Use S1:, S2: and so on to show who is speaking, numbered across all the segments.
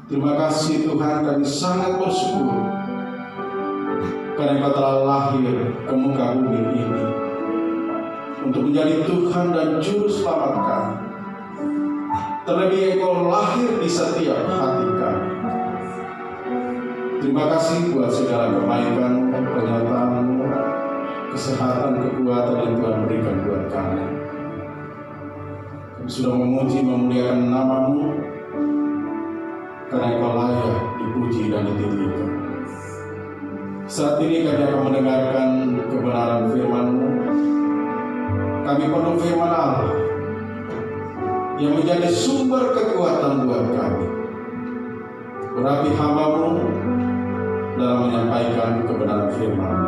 S1: Terima kasih Tuhan, kami sangat bersyukur karena Engkau telah lahir ke muka bumi ini untuk menjadi Tuhan dan Juru Selamat kami. Terlebih Engkau lahir di setiap hati kami. Terima kasih buat segala kebaikan, penyertaan-Mu, kesehatan, kekuatan yang Tuhan berikan buat kami. Kami sudah memuji, memuliakan nama-Mu, karena Engkau layak dipuji dan ditinggikan. Saat ini kami akan mendengarkan kebenaran firman-Mu. Kami perlu firman Allah yang menjadi sumber kekuatan buat kami. Urapi hamba-Mu dalam menyampaikan kebenaran firman-Mu.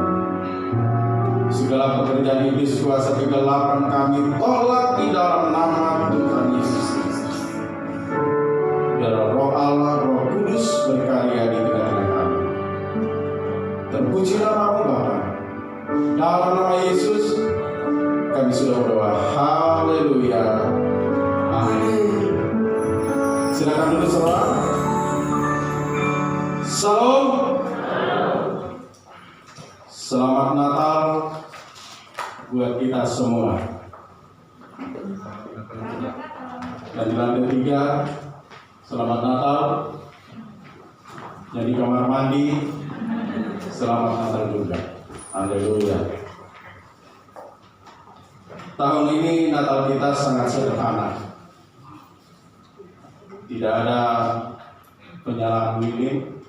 S1: Segala pekerjaan iblis kuasa kegelapan kami tolak di dalam nama Tuhan Yesus Kristus. Biar Roh Allah, Roh Kudus berkarya di tengah-tengah kami. Terpuji nama-Mu Bapa. Dalam nama Yesus kami sudah berdoa. Haleluya. Amin. Silakan duduk semua. Salam. Selamat Natal buat kita semua. Dan di lantai 3, selamat Natal. Yang di kamar mandi, selamat Natal juga. Haleluya. Tahun ini Natal kita sangat sederhana. Tidak ada penyalahan lilin,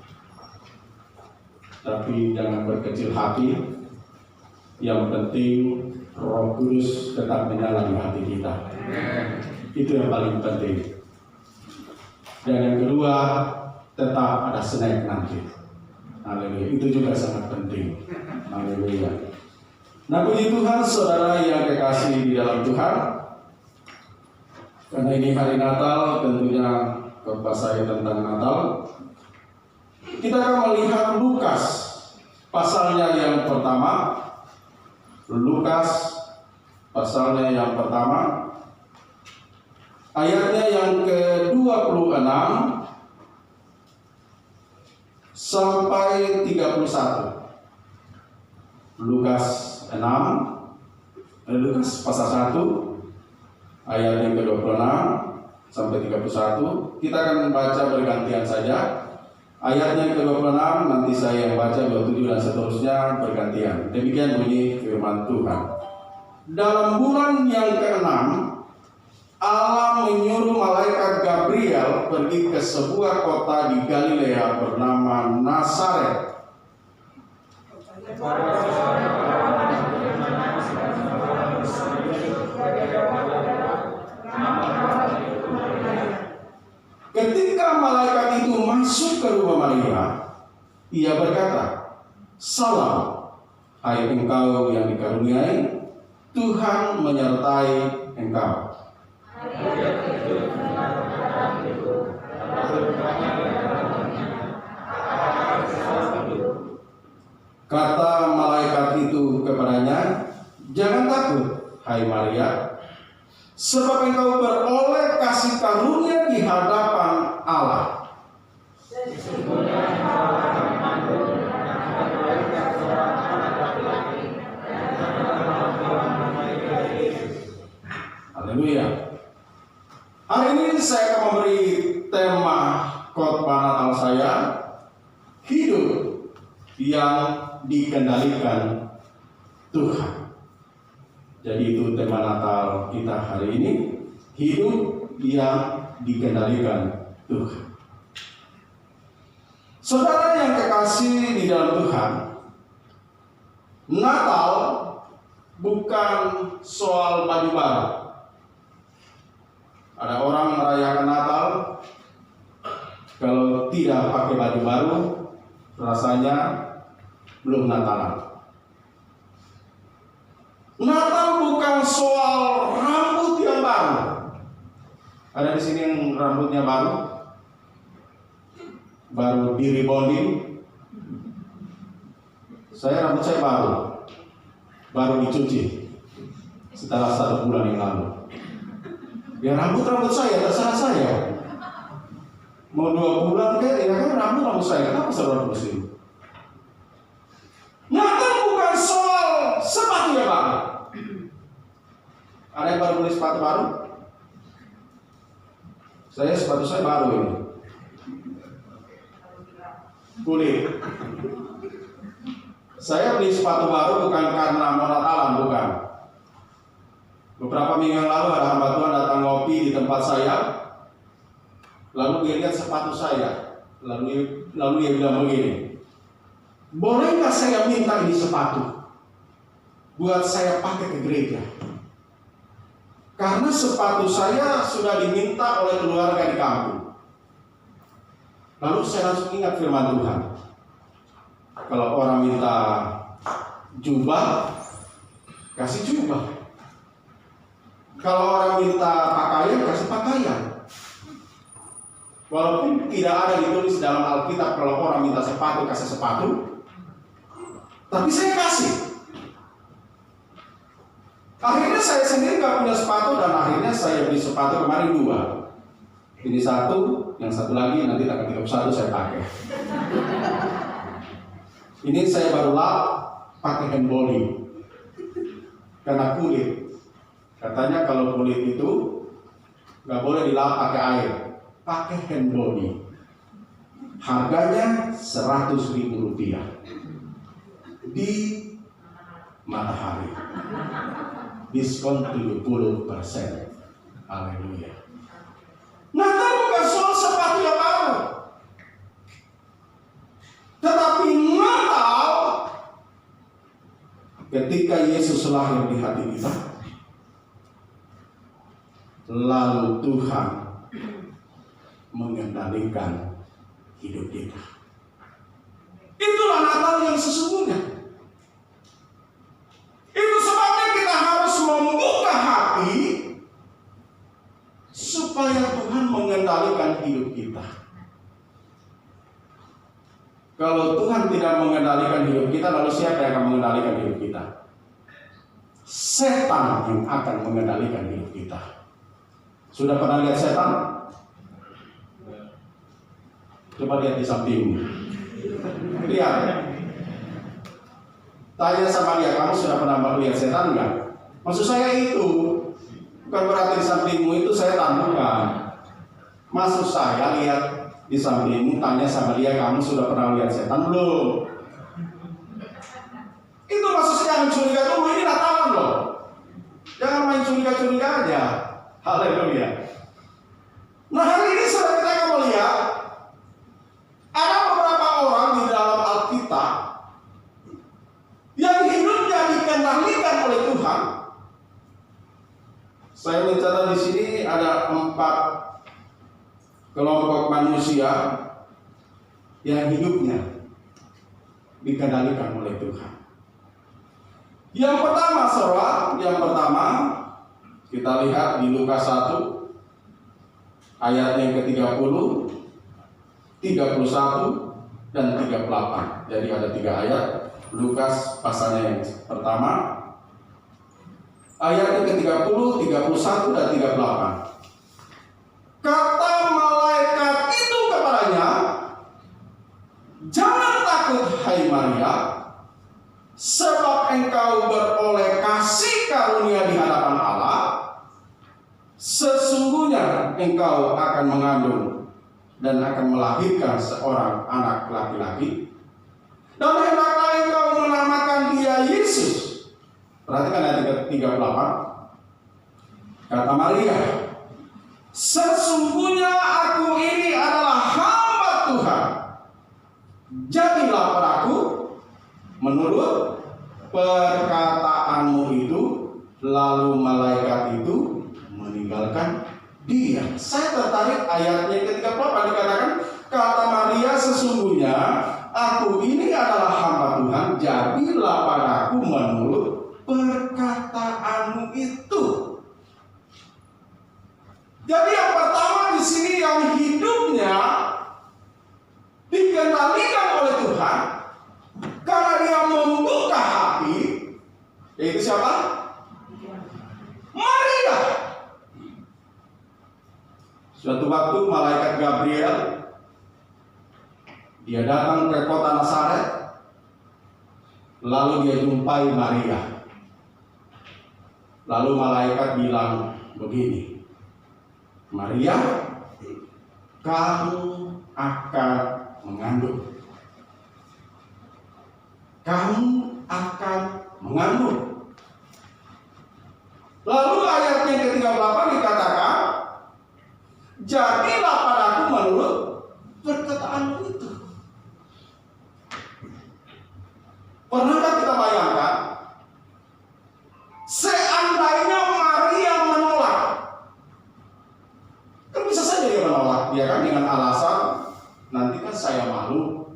S1: tapi jangan berkecil hati. Yang penting Roh Kudus tetap menyala di hati kita. Itu yang paling penting. Dan yang kedua, tetap ada snack nanti. Haleluya. Itu juga sangat penting. Haleluya. Nah, puji Tuhan, saudara yang kekasih di dalam Tuhan. Karena ini hari Natal, tentunya khotbah saya tentang Natal. Kita akan melihat Lukas pasalnya yang pertama. Lukas pasalnya yang pertama, ayatnya yang ke-26 sampai 31. Lukas 6, Lukas pasal 1 ayat yang ke-26 sampai 31. Kita akan membaca bergantian saja. Ayatnya ke-26 nanti saya yang baca, 27 dan seterusnya bergantian. Demikian bunyi firman Tuhan. Dalam bulan yang ke-6, Allah menyuruh malaikat Gabriel pergi ke sebuah kota di Galilea bernama Nazaret. Ketika malaikat itu masuk ke rumah Maria, ia berkata, "Salam, hai engkau yang dikaruniai, Tuhan menyertai engkau." Kata malaikat itu kepadanya, "Jangan takut, hai Maria, sebab engkau beroleh kasih karunia di hadapan Allah. Haleluya. Hari ini saya akan memberi tema khotbah Natal saya, hidup yang dikendalikan Tuhan. Jadi itu tema Natal kita hari ini, hidup yang dikendalikan Tuhan. Saudara yang kekasih di dalam Tuhan, Natal bukan soal baju baru. Ada orang merayakan Natal, kalau tidak pakai baju baru, rasanya belum Natalan. Natal bukan soal rambut yang baru. Ada di sini yang rambutnya baru di rebonding. Rambut saya baru dicuci setelah 1 bulan yang lalu. Ya rambut saya terserah saya. Mau 2 bulan kan, ya kan rambut saya, kenapa saudara pusing? Natal bukan soal sepatu ya Pak. Ada yang baru beli sepatu baru? Sepatu saya baru ini. Kulit. Saya beli sepatu baru bukan karena mau Natalan, bukan. Beberapa minggu yang lalu ada hamba Tuhan datang ngopi di tempat saya. Lalu dia lihat sepatu saya. Lalu dia bilang begini, bolehkah saya minta ini sepatu buat saya pakai ke gereja? Karena sepatu saya sudah diminta oleh keluarga di kampung. Lalu saya langsung ingat firman Tuhan. Kalau orang minta jubah, kasih jubah. Kalau orang minta pakaian, kasih pakaian. Walaupun tidak ada ditulis dalam Alkitab kalau orang minta sepatu, kasih sepatu, tapi saya kasih. Akhirnya saya sendiri gak punya sepatu dan akhirnya saya beli sepatu kemarin 2. Ini 1, yang satu lagi nanti tanggal 31 saya pakai. Ini saya baru lap pakai hand bowling karena kulit. Katanya kalau kulit itu gak boleh dilap pakai air, pakai hand bowling. Harganya Rp100.000 di Matahari. Diskon 70%. Haleluya. Natal bukan soal sepatu yang baru, tetapi Natal ketika Yesus lahir di hati kita, lalu Tuhan mengendalikan hidup kita. Itulah Natal yang sesungguhnya. Itu sebabnya kita harus membuka hati supaya Tuhan mengendalikan hidup kita. Kalau Tuhan tidak mengendalikan hidup kita, lalu siapa yang akan mengendalikan hidup kita? Setan yang akan mengendalikan hidup kita. Sudah pernah lihat setan? Coba lihat di sampingmu. Lihat. Tanya sama dia, kamu sudah pernah melihat setan enggak? Maksud saya itu bukan berarti di sampingmu itu setan, bukan. Maksud saya lihat di sampingmu, tanya sama dia, kamu sudah pernah lihat setan belum? Itu maksudnya jangan curiga dulu, ini Natalan loh. Jangan main curiga-curiga aja. Haleluya. Nah hari ini saudara kita akan melihat ada beberapa orang di dalam Alkitab yang hidupnya dikendalikan oleh Tuhan. Saya mencatat di sini ada 4 kelompok manusia yang hidupnya dikendalikan oleh Tuhan. Yang pertama, saudara, kita lihat di Lukas 1 ayat yang ke-30, 31 dan 38. Jadi ada 3 ayat. Lukas pasalnya yang pertama, ayat ke-30, 31 dan 38. Kata malaikat itu kepadanya, jangan takut hai Maria, sebab engkau beroleh kasih karunia di hadapan Allah. Sesungguhnya engkau akan mengandung dan akan melahirkan seorang anak laki-laki, dan hendaklah engkau menamakan dia Yesus. Perhatikan ayat 38. Kata Maria, sesungguhnya aku ini adalah hamba Tuhan, jadilah padaku menurut perkataanmu itu. Lalu malaikat itu meninggalkan dia. Saya tertarik ayatnya ke-38 dikatakan, kata Maria, sesungguhnya aku ini adalah hamba Tuhan, jadilah padaku menurut perkataanmu itu. Jadi yang pertama di sini yang hidupnya dikendalikan oleh Tuhan karena dia membuka hati, yaitu siapa? Maria. Suatu waktu malaikat Gabriel Dia datang ke kota Nazaret, lalu dia jumpai Maria. Lalu malaikat bilang begini, Maria, kamu akan mengandung. Kamu akan mengandung. Lalu ayat yang ke-38 dikatakan, jadilah padaku menurut perkataanmu itu. Pernahkah kita bayangkan, seandainya Maria menolak, kan bisa saja dia menolak, dia kan dengan alasan, nanti kan saya malu,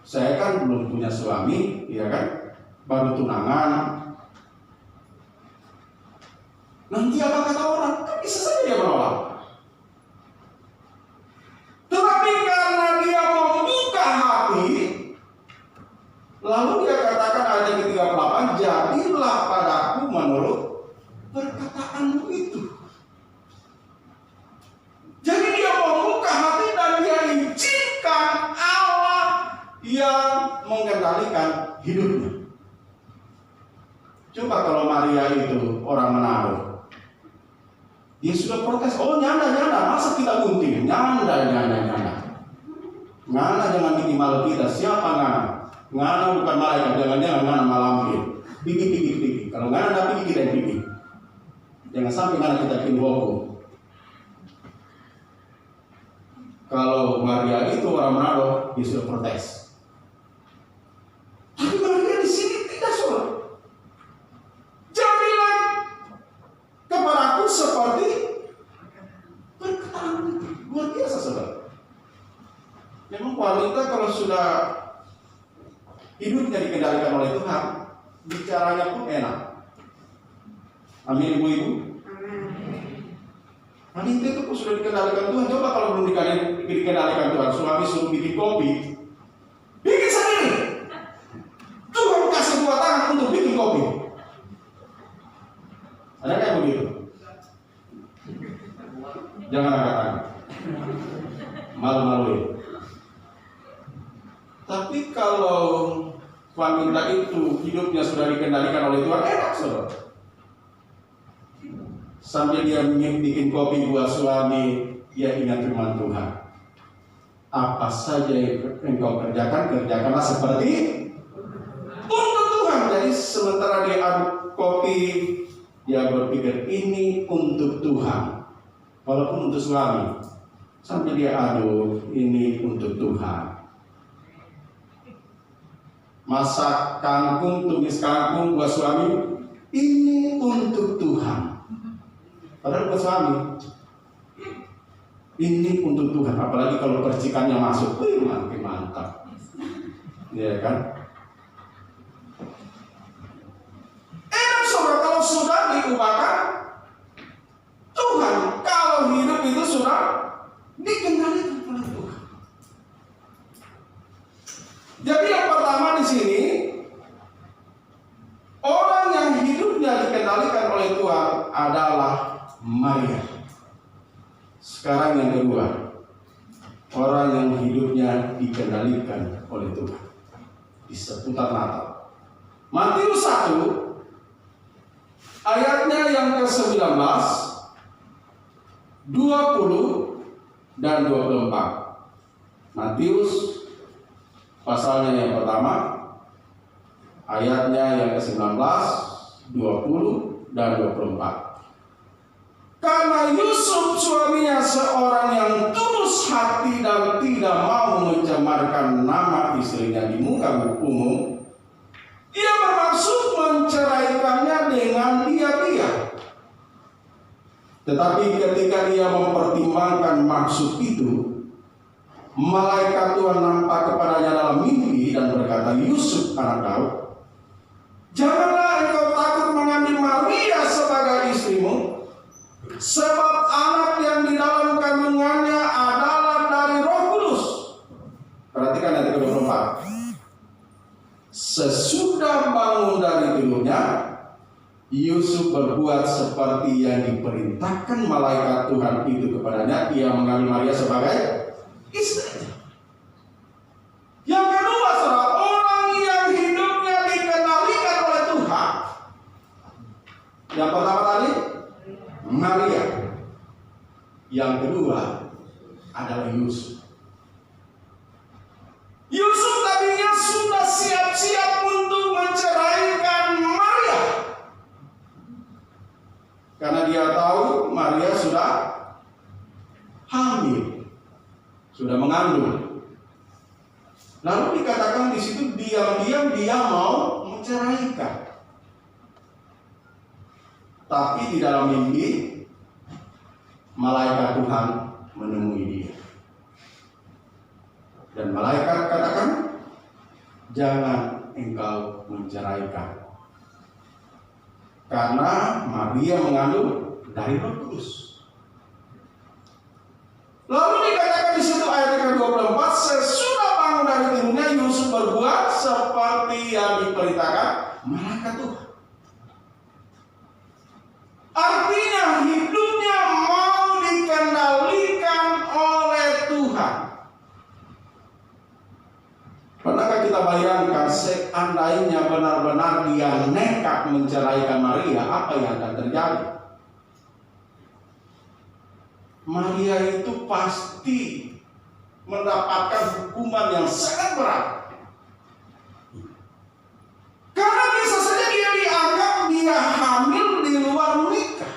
S1: saya kan belum punya suami, ya kan, baru tunangan, nanti apa kata orang, kan bisa saja dia menolak. Tetapi karena dia membuka hati, lalu dia katakan ayat ke-38, jadilah padaku menurut perkataanmu itu. Jadi dia membuka hati dan dia izinkan Allah yang mengendalikan hidupnya. Coba kalau Maria itu orang Manado, dia sudah protes, oh nyanda, masa kita gunting, nyanda. Ngana jangan bikin malu kita, siapa ngana? Ngana bukan malaikat, jangan ngana malampir. Bikin. Kalau ngana tidak bikin, kita yang bikin. Jangan sampai ngana kita bikin hukum. Kalau Maria itu orang Manado, dia sudah protes. Tapi Maria di sini tidak sudah. Jadilah kepadaku seperti perkataan itu. Luar biasa, saudara. Memang wanita kalau sudah hidupnya dikendalikan oleh Tuhan, bicaranya pun enak. Amin, ibu-ibu. Wanita itu pun sudah dikendalikan Tuhan. Coba kalau belum dikendalikan Tuhan, suami suruh bikin kopi, bikin sendiri. Tuhan kasih 2 tangan untuk bikin kopi. Ada kayak begitu? Jangan angkat tangan. Malu-maluin. Tapi kalau wanita itu hidupnya sudah dikendalikan oleh Tuhan, enak, saudara. Sambil dia bikin kopi buat suami, dia ingat firman Tuhan. Apa saja yang engkau kerjakanlah seperti untuk Tuhan. Jadi sementara dia aduk kopi, dia berpikir ini untuk Tuhan. Walaupun untuk suami, sambil dia aduk, ini untuk Tuhan. Masak kangkung, tumis kangkung buat suami, ini untuk Tuhan. Padahal buat suami, ini untuk Tuhan. Apalagi kalau percikannya masuk, makin mantap, ya kan? Saudara, kalau sudah diubahkan Tuhan, kalau hidup itu sudah dikendalikan oleh Tuhan. Jadi yang pertama di sini, orang yang hidupnya dikendalikan oleh Tuhan adalah Maria. Sekarang yang kedua, orang yang hidupnya dikendalikan oleh Tuhan di seputar Natal. Matius 1 ayatnya yang ke-19, 20 dan 24. Matius pasalnya yang pertama, ayatnya yang ke-19, 20 dan 24. Karena Yusuf suaminya seorang yang tulus hati dan tidak mau mencemarkan nama istrinya di muka umum, ia bermaksud menceraikannya dengan diam-diam. Tetapi ketika dia mempertimbangkan maksud itu, malaikat Tuhan nampak kepadanya dalam mimpi dan berkata, Yusuf anak Daud, janganlah engkau takut mengambil Maria sebagai istrimu, sebab anak yang di dalam kandungannya adalah dari Roh Kudus. Perhatikan ayat 24. Sesudah bangun dari tidurnya, Yusuf berbuat seperti yang diperintahkan malaikat Tuhan itu kepadanya. Ia mengambil Maria sebagai istrinya. Yang pertama tadi Maria. Yang kedua adalah Yusuf. Yusuf tadinya sudah siap-siap untuk menceraikan Maria, karena dia tahu Maria sudah hamil, sudah mengandung. Lalu dikatakan di situ diam-diam dia mau menceraikan. Tapi di dalam mimpi malaikat Tuhan menemui dia. Dan malaikat katakan, jangan engkau menceraikan, karena Maria mengandung dari Roh Kudus. Lalu dikatakan di situ ayat yang ke-24, sesudah bangun dari tidurnya Yusuf berbuat seperti yang diperintahkan malaikat Tuhan. Artinya hidupnya mau dikendalikan oleh Tuhan. Pernahkah kita bayangkan seandainya benar-benar dia nekat menceraikan Maria, apa yang akan terjadi? Maria itu pasti mendapatkan hukuman yang sangat berat. Karena bisa saja dia dianggap dia hamil di luar nikah.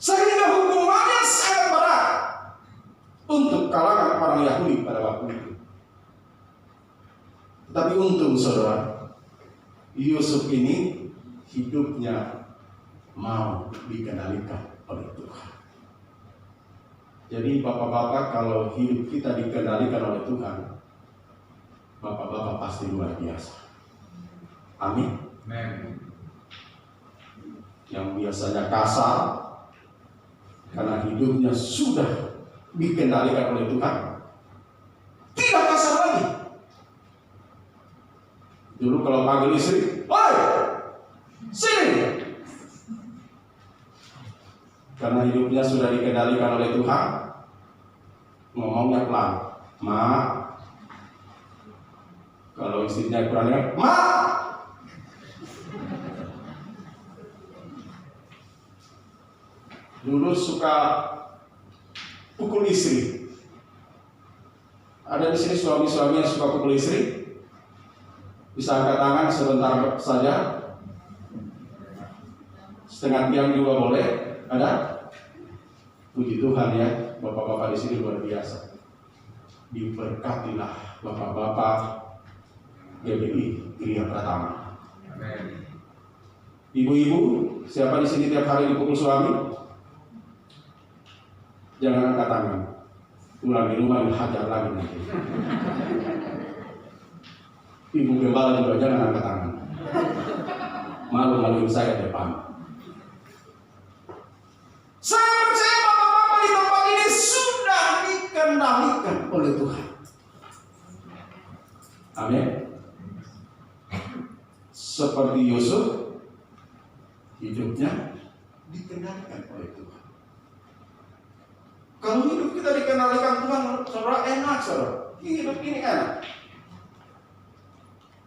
S1: Sehingga hukumannya sangat berat untuk kalangan orang Yahudi pada waktu itu. Tapi untung saudara, Yusuf ini hidupnya mau dikendalikan oleh Tuhan. Jadi bapak-bapak, kalau hidup kita dikendalikan oleh Tuhan, bapak-bapak pasti luar biasa. Amin. Yang biasanya kasar, karena hidupnya sudah dikendalikan oleh Tuhan, tidak kasar lagi. Dulu kalau panggil istri, "Woi, sini!" Karena hidupnya sudah dikendalikan oleh Tuhan, ngomongnya pelan, "Ma." Kalau istrinya kurang dengar, "Ma." Dulu suka pukul istri. Ada di sini suami-suami yang suka pukul istri? Bisa angkat tangan sebentar saja. Setengah diam juga boleh. Ada? Puji Tuhan ya, bapak-bapak di sini luar biasa. Diberkatilah bapak-bapak GBI Gria Pratama. Ibu-ibu, siapa di sini tiap hari dipukul suami? Jangan angkat tangan. Pulang di rumah dihajar lagi nanti. Ibu gembala juga jangan angkat tangan. Malu-maluin saya depan. Saya percaya bapak-bapak di tempat ini sudah dikendalikan oleh Tuhan. Amin. Seperti Yusuf, hidupnya dikendalikan oleh Tuhan. Kalau hidup kita dikendalikan Tuhan, saudara, enak saudara. Hidup ini enak.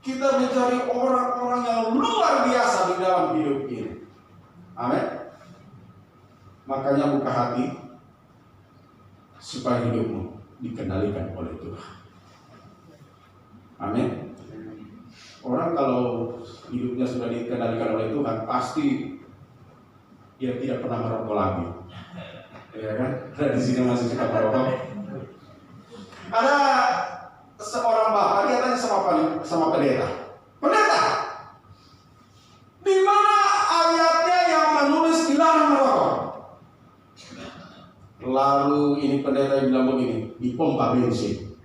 S1: Kita mencari orang-orang yang luar biasa di dalam hidup ini. Amin. Makanya buka hati supaya hidupmu dikendalikan oleh Tuhan. Amin. Orang kalau hidupnya sudah dikendalikan oleh Tuhan, pasti dia tidak pernah merokok lagi. Ya kan? Ada di sini masih suka merokok. Ada seorang bapak, dia tanya sama pendeta. Pendeta, di mana ayatnya yang menulis dilarang merokok? Lalu ini pendeta bilang begini, di pompa bensin.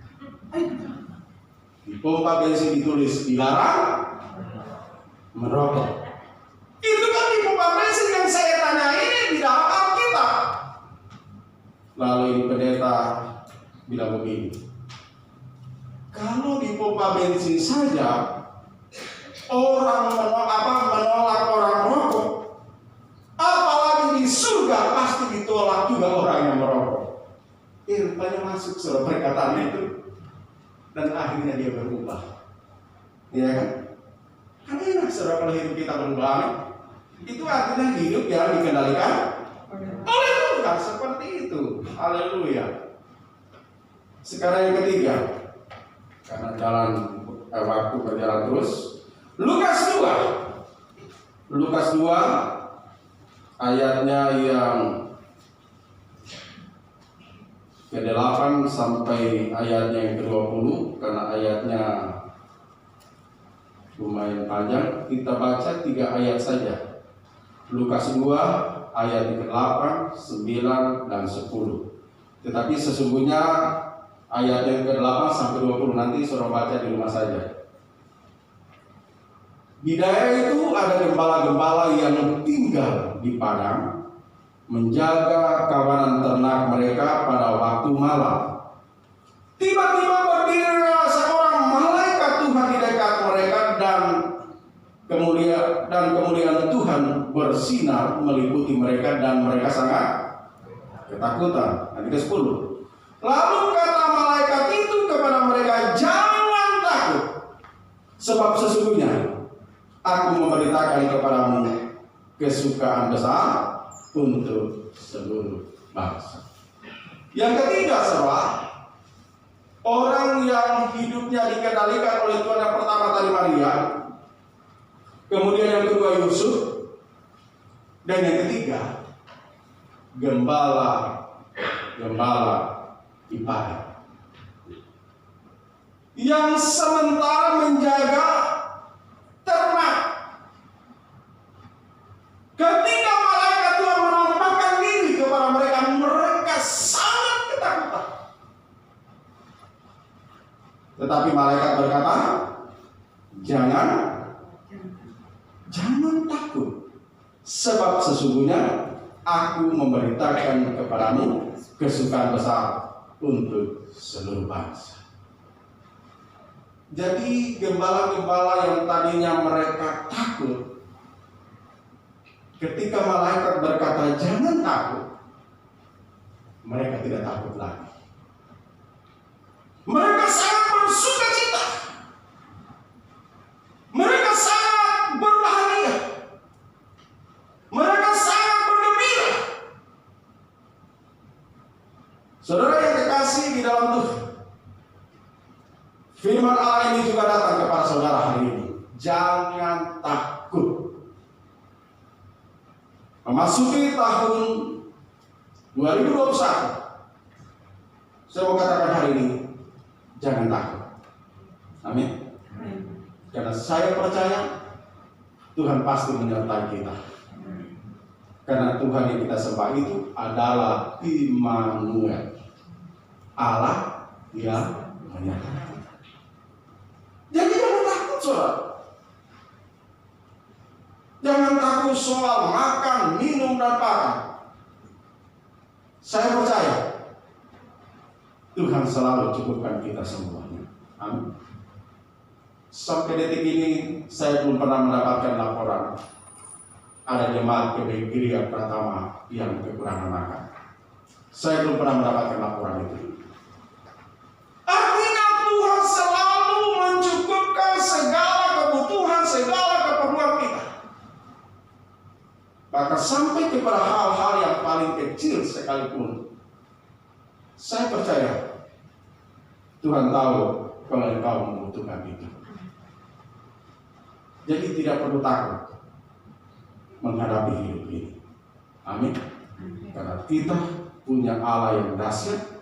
S1: Di pompa bensin ditulis dilarang merokok. Itu kan di pompa bensin yang saya tanya ini di dalam Alkitab. Lalu ini pendeta bilang begini, kalau di pompa bensin saja orang menolak orang merokok, apalagi di surga pasti ditolak juga orang yang merokok. Rupanya masuk surat perkataan itu, dan akhirnya dia berubah. Ya kan? Karena enak saudara kalau hidup kita berubah. Itu artinya hidup yang dikendalikan oleh Tuhan, seperti itu. Haleluya. Sekarang yang ketiga, karena waktu berjalan terus. Lukas 2 ayatnya yang ke-8 sampai ayatnya yang ke-20, karena ayatnya lumayan panjang, kita baca 3 ayat saja. Lukas 2 ayat ke-8, 9, dan 10. Tetapi sesungguhnya ayat yang ke-8 sampai 20 nanti saudara baca di rumah saja. Di daerah itu ada gembala-gembala yang tinggal di padang, menjaga kawanan ternak mereka pada waktu malam. Tiba-tiba berdirilah seorang malaikat Tuhan di dekat mereka, dan kemuliaan Tuhan bersinar meliputi mereka, dan mereka sangat ketakutan. Ayat ke-10. Lalu kata malaikat itu kepada mereka, "Jangan takut, sebab sesungguhnya aku memberitakan kepadamu kesukaan besar untuk seluruh bangsa." Yang ketiga, saudara, orang yang hidupnya dikendalikan oleh Tuhan, yang pertama tadi Maria, kemudian yang kedua Yusuf, dan yang ketiga gembala di padang, yang sementara menjaga ternak. Ketika malaikat Tuhan menampakkan diri kepada mereka, mereka sangat ketakutan. Tetapi malaikat berkata, jangan takut, sebab sesungguhnya aku memberitakan kepadamu kesukaan besar untuk seluruh bangsa. Jadi gembala-gembala yang tadinya mereka takut, ketika malaikat berkata jangan takut, mereka tidak takut lagi. Mereka sangat bersuka cita. Mereka sangat berbahagia. Mereka sangat bergembira. Saudara yang terkasih di dalam Tuhan, firman Allah ini juga datang kepada saudara hari ini. Jangan takut. Memasuki tahun 2021, saya mau katakan hari ini, jangan takut. Amin. Karena saya percaya Tuhan pasti menyertai kita. Karena Tuhan yang kita sembah itu adalah Immanuel, Allah yang menyertai kita. Jadi jangan takut, saudara. Jangan takut soal makan, minum, dan pakai. Saya percaya Tuhan selalu cukupkan kita semuanya. Amin. Sampai detik ini saya belum pernah mendapatkan laporan ada jemaat gereja pertama yang kekurangan makan. Saya belum pernah mendapatkan laporan itu. Artinya Tuhan selalu mencukupkan segala kebutuhan, segala keperluan kita. Bahkan sampai kepada hal-hal yang paling kecil sekalipun. Saya percaya Tuhan tahu kalau engkau membutuhkan itu. Jadi tidak perlu takut menghadapi hidup ini. Amin. Karena kita punya Allah yang dahsyat,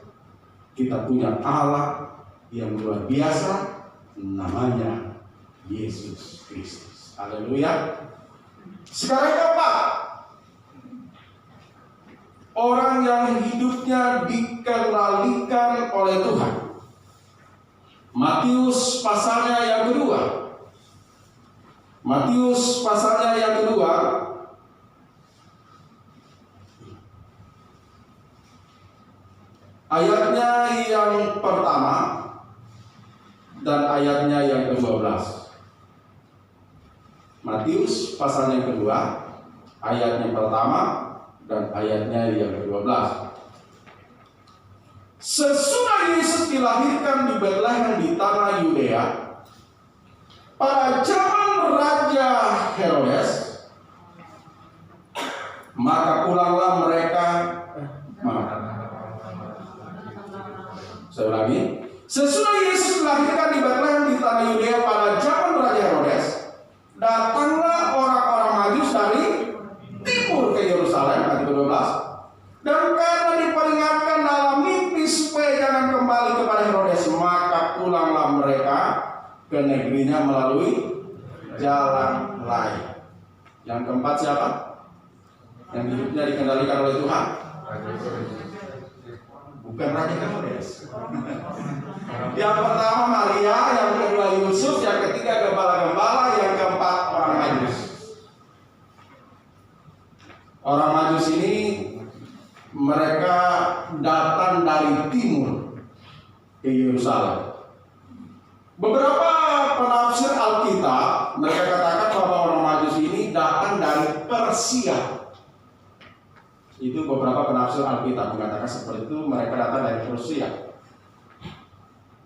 S1: kita punya Allah yang luar biasa, namanya Yesus Kristus. Haleluya. Sekarang yang keempat, orang yang hidupnya dikendalikan oleh Tuhan. Matius pasalnya yang kedua. Matius pasalnya yang kedua, ayatnya yang pertama dan ayatnya yang ke-12. Matius pasalnya yang kedua, ayat yang pertama dan ayatnya yang ke-12. Sesudah Yesus dilahirkan di Betlehem di tanah Yudea, pada zaman Raja Herodes, maka pulanglah mereka. Saya ulangi. Sesudah Yesus dilahirkan di Bethlehem di tanah Yudea pada zaman Raja Herodes, datanglah orang-orang Majus dari timur ke Yerusalem, ayat 12. Dan karena diperingatkan dalam mimpi supaya jangan kembali kepada Herodes, maka pulanglah mereka ke negerinya melalui jalan lain. Yang keempat siapa? Yang hidupnya dikendalikan oleh Tuhan. Bukan Raja Herodes. Yang pertama Maria, yang kedua Yusuf, yang ketiga gembala-gembala, yang keempat orang Majus. Orang Majus ini mereka datang dari timur ke Yerusalem. Beberapa penafsir Alkitab mereka katakan bahwa orang Majus ini datang dari Persia. Itu beberapa penafsir Alkitab mengatakan seperti itu, mereka datang dari Persia.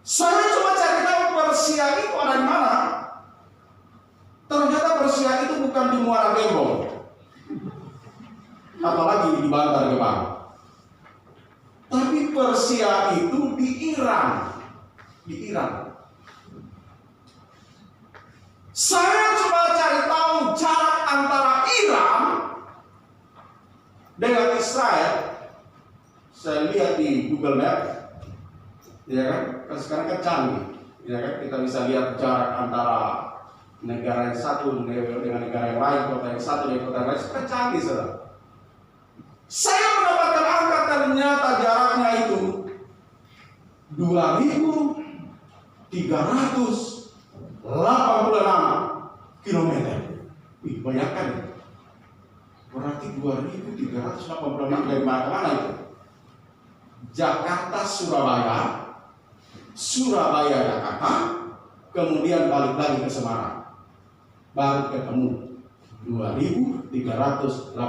S1: Saya coba cari tahu Persia itu ada di mana. Ternyata Persia itu bukan di Muara Gembong, apalagi di Bantar Gebang. Tapi Persia itu di Iran. Di Iran. Saya coba cari tahu jarak antara Iran dengan Israel. Saya lihat di Google Maps, ya kan? Sekarang kan canggih, ya kan? Kita bisa lihat jarak antara negara yang satu dengan negara yang lain, kota yang satu dengan kota yang lain. Sekarang canggih, saudara. Saya mendapatkan angka ternyata jaraknya itu 2.386 km. Wih, banyak kan? Berarti 2.386 dari mana itu? Jakarta Surabaya, Surabaya Jakarta, kemudian balik lagi ke Semarang, baru ketemu 2.386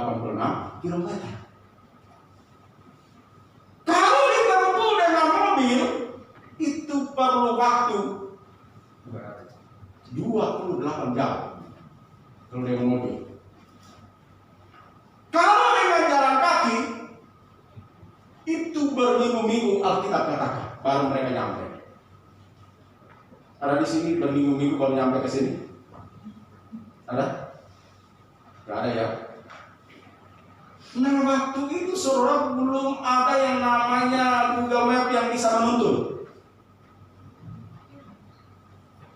S1: km. Kalau ditempuh dengan mobil itu perlu waktu 28 jam kalau dengan mobil. Kalau dengan jalan kaki itu berminggu-minggu, Alkitab katakan baru mereka nyampe. Ada di sini berminggu-minggu baru nyampe ke sini? Ada? Gak ada ya? Nah, waktu itu saudara belum ada yang namanya Google Map yang bisa menuntun.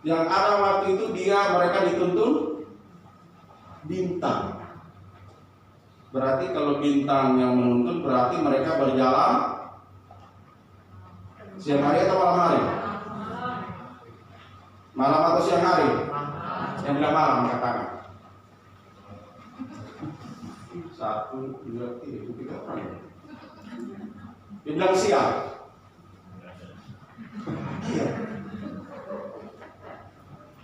S1: Yang ada waktu itu mereka dituntun bintang. Berarti kalau bintang yang menuntun berarti mereka berjalan siang hari atau malam hari? Malam atau siang hari? Yang bilang malam katakan. 1, 2, 3 orang. Dia bilang siang. Iya.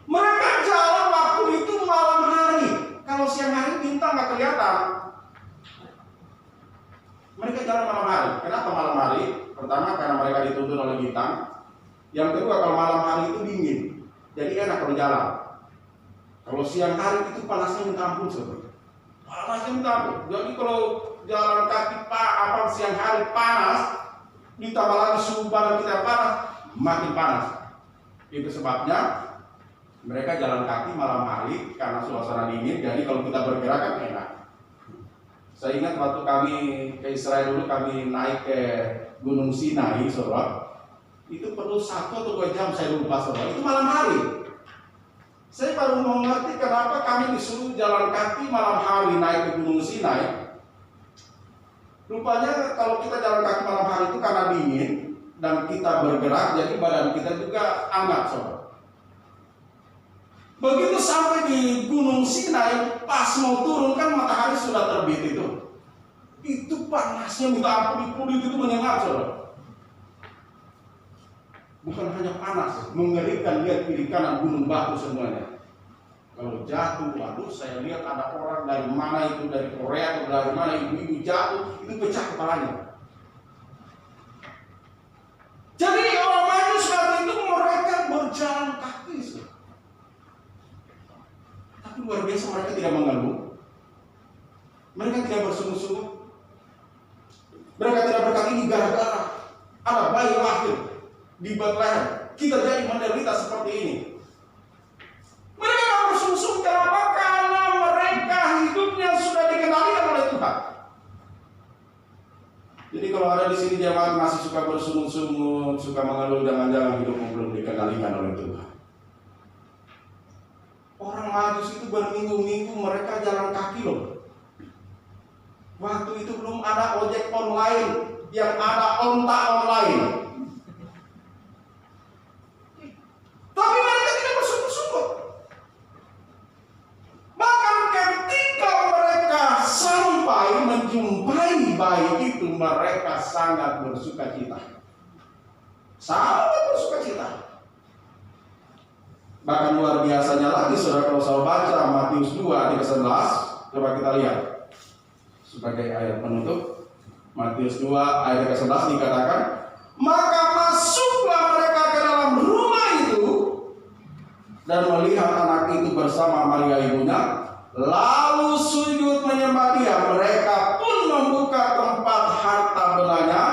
S1: Mereka jalan waktu itu malam hari. Kalau siang hari bintang nggak kelihatan. Mereka jalan malam hari. Kenapa malam hari? Pertama karena mereka dituntun oleh bintang. Yang kedua kalau malam hari itu dingin, jadi enak kalau jalan. Kalau siang hari itu panasnya minta ampun saudara. Panasnya minta ampun. Jadi kalau jalan kaki siang hari panas, ditambah lagi suhu badan kita panas, makin panas. Itu sebabnya mereka jalan kaki malam hari karena suasana dingin. Jadi kalau kita bergerak kan enak. Saya ingat waktu kami ke Israel dulu, kami naik ke Gunung Sinai, saudara. Itu perlu 1 atau 2 jam, saya lupa saudara. Itu malam hari. Saya baru mengerti kenapa kami disuruh jalan kaki malam hari naik ke Gunung Sinai. Rupanya kalau kita jalan kaki malam hari itu karena dingin dan kita bergerak, jadi badan kita juga hangat, saudara. Begitu sampai di Gunung Sinai, pas mau turun kan matahari sudah terbit itu. Itu panasnya minta ampun, kulit itu menyengat, saudara. Bukan hanya panas, mengerikan, lihat kiri kanan gunung batu semuanya. Kalau jatuh, waduh, saya lihat ada orang dari mana itu, dari Korea atau dari mana, ibu-ibu jatuh, itu pecah kepalanya. Jadi orang Majus saat itu mereka berjalan kaki, saudara. luar biasa, mereka tidak mengeluh. Mereka tidak bersungut-sungut. Mereka tidak berkata ini gara-gara ada bayi lahir di Bethlehem, kita jadi menderita seperti ini. Mereka tidak bersungut-sungut. Kenapa? Karena mereka hidupnya sudah dikendalikan oleh Tuhan. Jadi kalau ada di sini jemaat masih suka bersungut-sungut, suka mengeluh, jangan-jangan hidupmu belum dikendalikan oleh Tuhan. Orang Majus itu berminggu-minggu mereka jalan kaki loh. Waktu itu belum ada ojek online, yang ada onta online. Tapi mereka tidak bersungut-sungut. Bahkan ketika mereka sampai menjumpai bayi itu, mereka sangat bersukacita. Sangat bersukacita. Bahkan luar biasanya lagi, saudara, kalau saya baca Matius 2 ayat 11, coba kita lihat sebagai ayat penutup. Matius 2 ayat 11 dikatakan, maka masuklah mereka ke dalam rumah itu dan melihat anak itu bersama Maria ibunya, lalu sujud menyembah dia. Mereka pun membuka tempat harta benahnya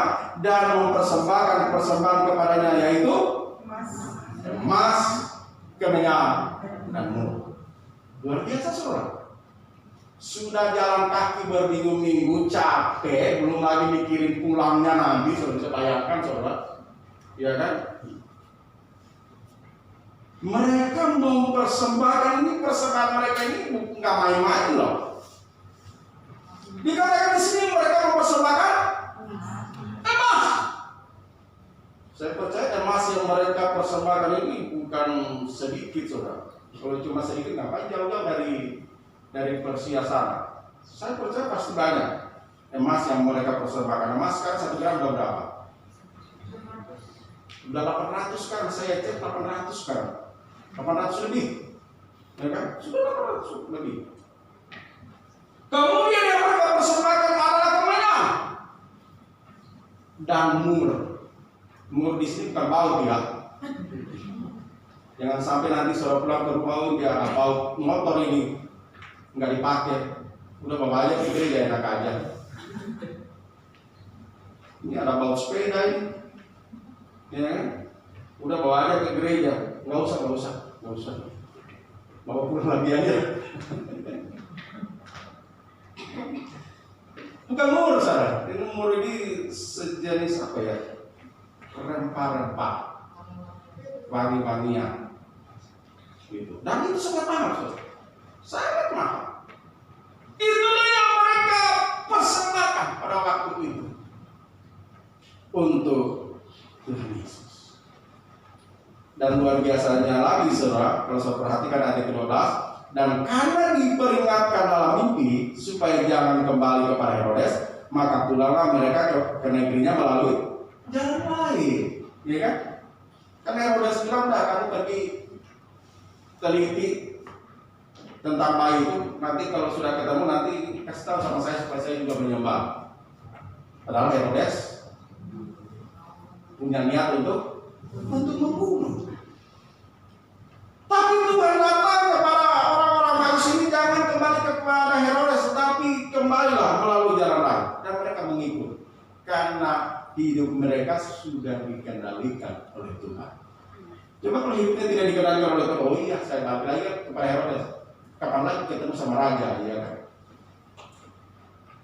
S1: dan mempersembahkan persembahan kepadanya, yaitu emas, kemenyan, dan mur. Luar biasa, saudara. Sudah jalan kaki berminggu-minggu, capek, belum lagi mikirin pulangnya nanti. Saudara bisa bayangkan, saudara, ya kan? Mereka mempersembahkan ini, persembahan mereka ini nggak main-main loh. Dikatakan di sini mereka mempersembahkan emas. Saya percaya emas yang mereka persembahkan ini bukan sedikit, saudara. Kalau cuma sedikit, ngapain jauh-jauh dari Persia sana? Saya percaya pasti banyak emas yang mereka persembahkan. Emas sekarang 1 gram berapa? Udah 800 sekarang, saya cek 800 sekarang. 800 lebih, ya kan? Sudah 800 lebih. Kemudian yang mereka persembahkan adalah kemenyan dan mur. Mur di sini bukan baut ya. Jangan sampai nanti saudara pulang ke rumah, dia baut motor ini nggak dipakai, udah bawa aja ke gereja, enak aja. Ini ada baut sepeda ini, ya kan? Udah bawa aja ke gereja, nggak usah, bawa pulang lagi aja. Bukan mur, saudara. Ini mur ini sejenis apa ya? Rempah-rempah, wangi-wangian, gitu. Dan itu sangat mahal, saudara. Sangat mahal. Itulah yang mereka persembahkan pada waktu itu untuk Tuhan Yesus. Dan luar biasanya lagi, saudara, kalau saya perhatikan ayat 12, dan karena diperingatkan dalam mimpi supaya jangan kembali kepada Herodes, maka pulanglah mereka ke negerinya melalui jalan lain, ya kan? Karena Herodes bilang, dah kamu pergi teliti tentang bayi itu, nanti kalau sudah ketemu nanti kasih tahu sama saya supaya saya juga menyembah. Padahal Herodes punya niat untuk membunuh. Tapi Tuhan datang kepada orang-orang Majus ini, jangan kembali kepada Herodes, tetapi kembalilah melalui jalan lain. Dan mereka mengikut karena hidup mereka sudah dikendalikan oleh Tuhan. Coba kalau hidupnya tidak dikendalikan oleh Tuhan, oh iya, saya balik lagi kepada Herodes. Kapan lagi ketemu sama raja, ya kan?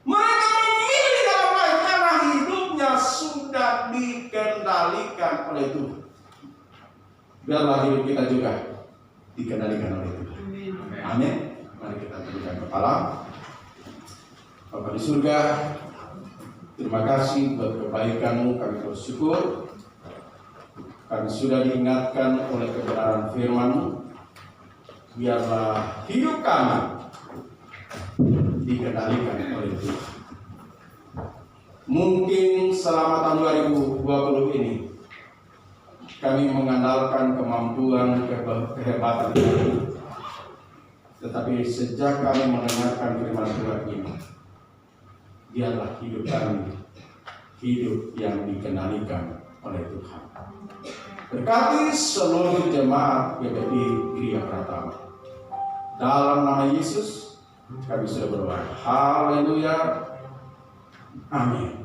S1: Mereka memilih jalan lain karena hidupnya sudah dikendalikan oleh Tuhan. Biarlah hidup kita juga dikendalikan oleh Tuhan. Amin. Mari kita tundukkan kepala. Bapa di surga, terima kasih buat kebaikan-Mu, kami bersyukur. Kami sudah diingatkan oleh kebenaran firman-Mu. Biarlah hidup kami dikendalikan oleh Tuhan. Mungkin selama tahun 2020 ini kami mengandalkan kemampuan, kehebatan kami. Tetapi sejak kami mendengarkan firman Tuhan ini, biarlah hidup kami hidup yang dikendalikan oleh Tuhan. Berkati seluruh jemaat GBI Gria Pratama. Dalam nama Yesus kami sudah berdoa. Haleluya. Amin.